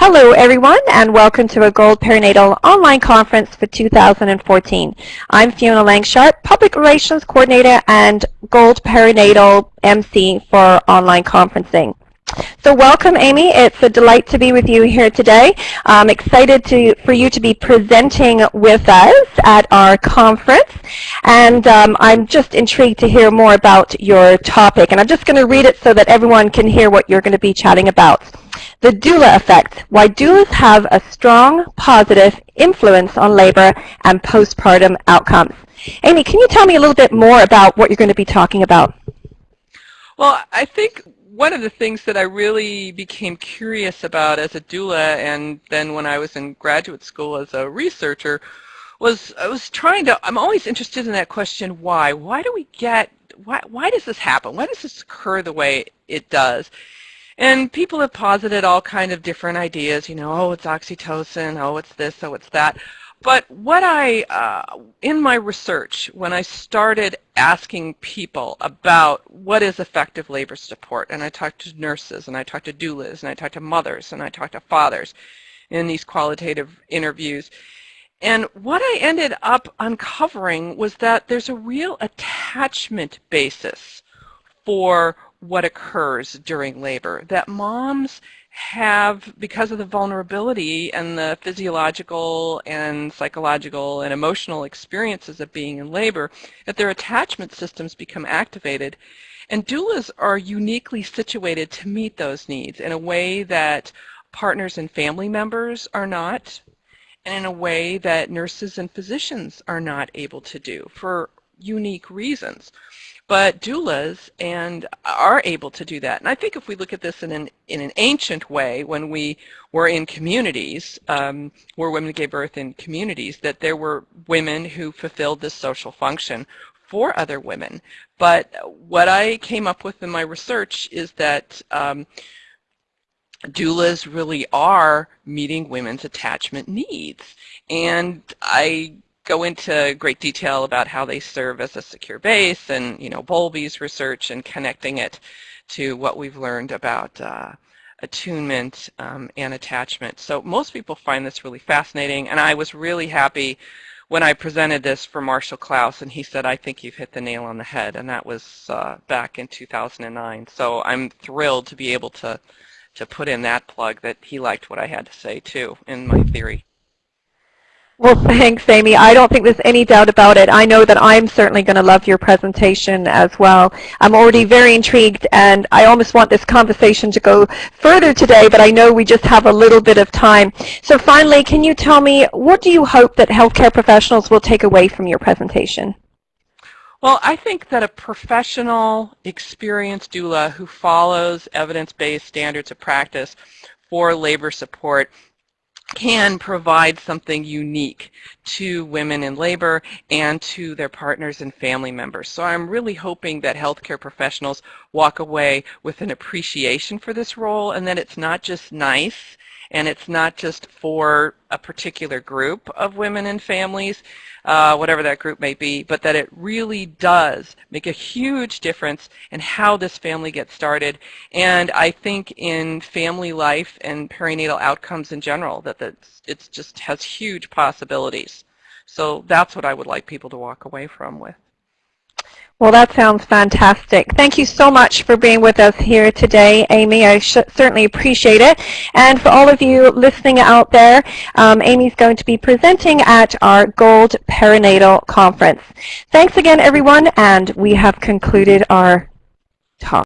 Hello everyone, and welcome to a Gold Perinatal online conference for 2014. I'm Fiona Langsharp, Public Relations Coordinator and Gold Perinatal MC for online conferencing. So welcome, Amy. It's a delight to be with you here today. I'm excited for you to be presenting with us at our conference, and I'm just intrigued to hear more about your topic. And I'm just going to read it so that everyone can hear what you're going to be chatting about. The doula effect, why doulas have a strong positive influence on labor and postpartum outcomes. Amy, can you tell me a little bit more about what you're going to be talking about? Well, I think one of the things that I really became curious about as a doula, and then when I was in graduate school as a researcher, was I'm always interested in that question, why? Why does this happen? Why does this occur the way it does? And people have posited all kind of different ideas, oh, it's oxytocin, oh, it's this, oh, it's that. But what in my research, when I started asking people about what is effective labor support, and I talked to nurses, and I talked to doulas, and I talked to mothers, and I talked to fathers in these qualitative interviews, and what I ended up uncovering was that there's a real attachment basis for what occurs during labor, that moms have, because of the vulnerability and the physiological and psychological and emotional experiences of being in labor, that their attachment systems become activated. And doulas are uniquely situated to meet those needs in a way that partners and family members are not, and in a way that nurses and physicians are not able to do for unique reasons. But doulas are able to do that. And I think if we look at this in an ancient way, when we were in communities, where women gave birth in communities, that there were women who fulfilled this social function for other women. But what I came up with in my research is that doulas really are meeting women's attachment needs. And I go into great detail about how they serve as a secure base, and Bowlby's research, and connecting it to what we've learned about attunement and attachment. So most people find this really fascinating, and I was really happy when I presented this for Marshall Klaus, and he said, "I think you've hit the nail on the head," and that was back in 2009. So I'm thrilled to be able to put in that plug, that he liked what I had to say too in my theory. Well, thanks, Amy. I don't think there's any doubt about it. I know that I'm certainly going to love your presentation as well. I'm already very intrigued, and I almost want this conversation to go further today, but I know we just have a little bit of time. So finally, can you tell me, what do you hope that healthcare professionals will take away from your presentation? Well, I think that a professional, experienced doula who follows evidence-based standards of practice for labor support can provide something unique to women in labor and to their partners and family members. So I'm really hoping that healthcare professionals walk away with an appreciation for this role, and that it's not just nice, and it's not just for a particular group of women and families, whatever that group may be, but that it really does make a huge difference in how this family gets started. And I think in family life and perinatal outcomes in general, that it just has huge possibilities. So that's what I would like people to walk away from with. Well, that sounds fantastic. Thank you so much for being with us here today, Amy. I certainly appreciate it. And for all of you listening out there, Amy's going to be presenting at our Gold Perinatal Conference. Thanks again, everyone, and we have concluded our talk.